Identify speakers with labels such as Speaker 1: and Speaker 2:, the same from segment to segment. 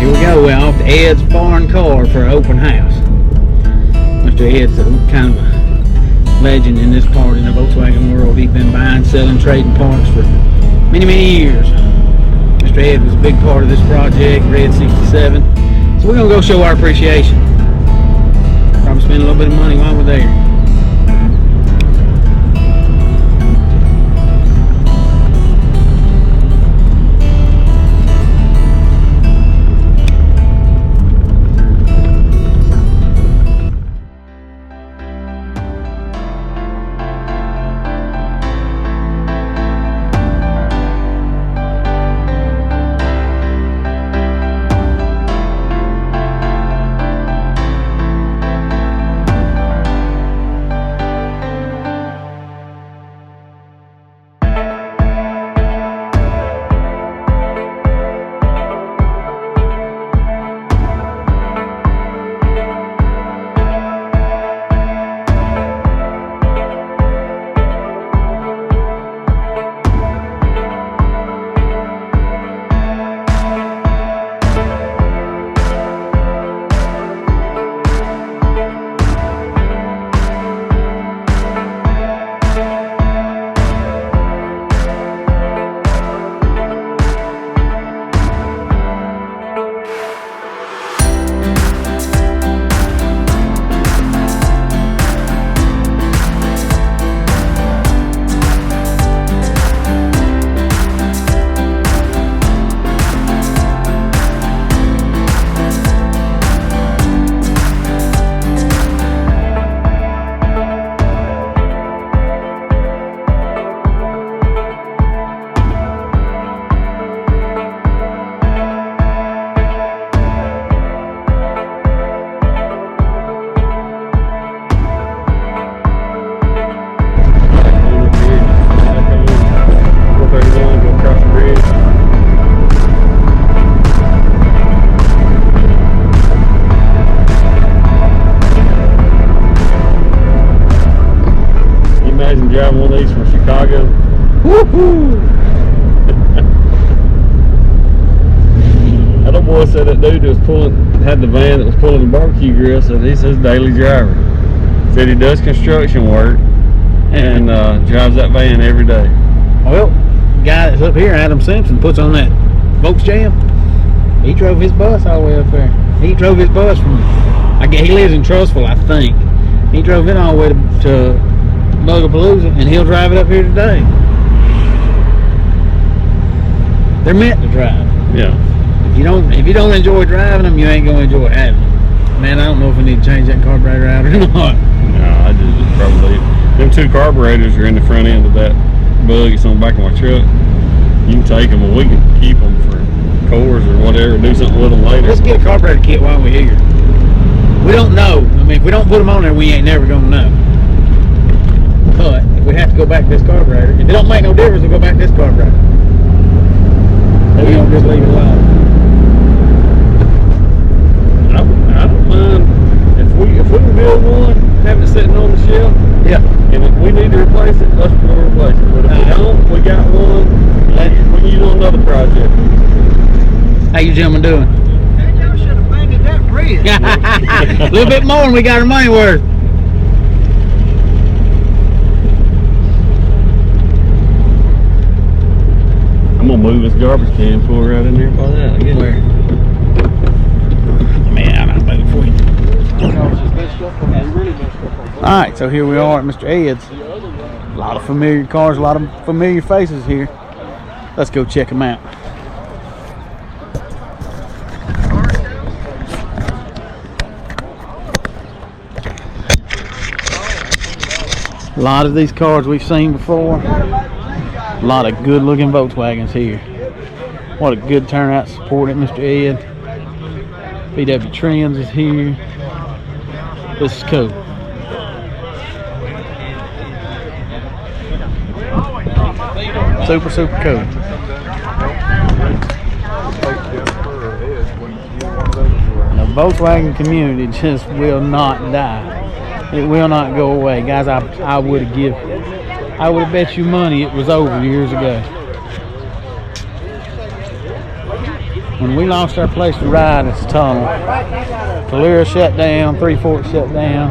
Speaker 1: Here we go, we're off to Eds Foreign Car for an open house. Mr. Ed's kind of a legend in this part in the Volkswagen world. He's been buying, selling, trading parts for many, many years. Mr. Ed was a big part of this project, Red 67. So we're going to go show our appreciation. Probably spend a little bit of money while we're there.
Speaker 2: Driving one of these from Chicago.
Speaker 1: Woohoo!
Speaker 2: That old boy said that dude that was had the van that was pulling the barbecue grill, said he's his daily driver. Said he does construction work and drives that van every day.
Speaker 1: Well, the guy that's up here, Adam Simpson, puts on that Volks Jam. He drove his bus all the way up there. He drove his bus from, he lives in Trussville, I think. He drove it all the way to Bugapalooza, and he'll drive it up here today. They're meant to drive.
Speaker 2: Yeah.
Speaker 1: If you don't enjoy driving them, you ain't gonna enjoy having them. Man, I don't know if we need to change that carburetor out or not.
Speaker 2: No, I just probably. Them two carburetors are in the front end of that bug. It's on the back of my truck. You can take them, and we can keep them for cores or whatever. Do something with them later.
Speaker 1: Let's get a carburetor kit while we're here. We don't know. I mean, if we don't put them on there, we ain't never gonna know. But if we have to go back to this carburetor, if it don't make no difference, we'll go back to this carburetor. We don't just leave it alone.
Speaker 2: I don't mind if we can build one, have it sitting on the shelf.
Speaker 1: Yeah.
Speaker 2: And if we need to replace it, we'll replace it. But if we don't, we got one. We can use it on another project.
Speaker 1: How you gentlemen doing?
Speaker 3: Man, y'all should have painted that bridge.
Speaker 1: A little bit more, and we got our money worth.
Speaker 2: I'm gonna move this garbage can, pull right in there by that. I guess.
Speaker 1: Where? Man, I'm moving for you. Alright, so here we are at Mr. Ed's. A lot of familiar cars, a lot of familiar faces here. Let's go check them out. A lot of these cars we've seen before. A lot of good looking Volkswagens here. What a good turnout support at Mr. Ed. VW Trends is here. This is cool. Super, super cool. The Volkswagen community just will not die. It will not go away. Guys, I would have bet you money it was over years ago. When we lost our place to ride, it's a tunnel. Calera shut down, Three Forks shut down,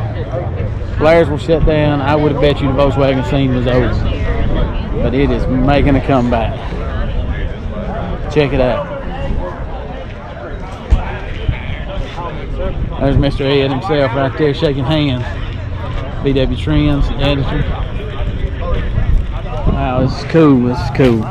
Speaker 1: Blairsville shut down. I would have bet you the Volkswagen scene was over. But it is making a comeback. Check it out. There's Mr. Ed himself right there shaking hands. BW Trends, editor. Wow, this is cool. This is cool.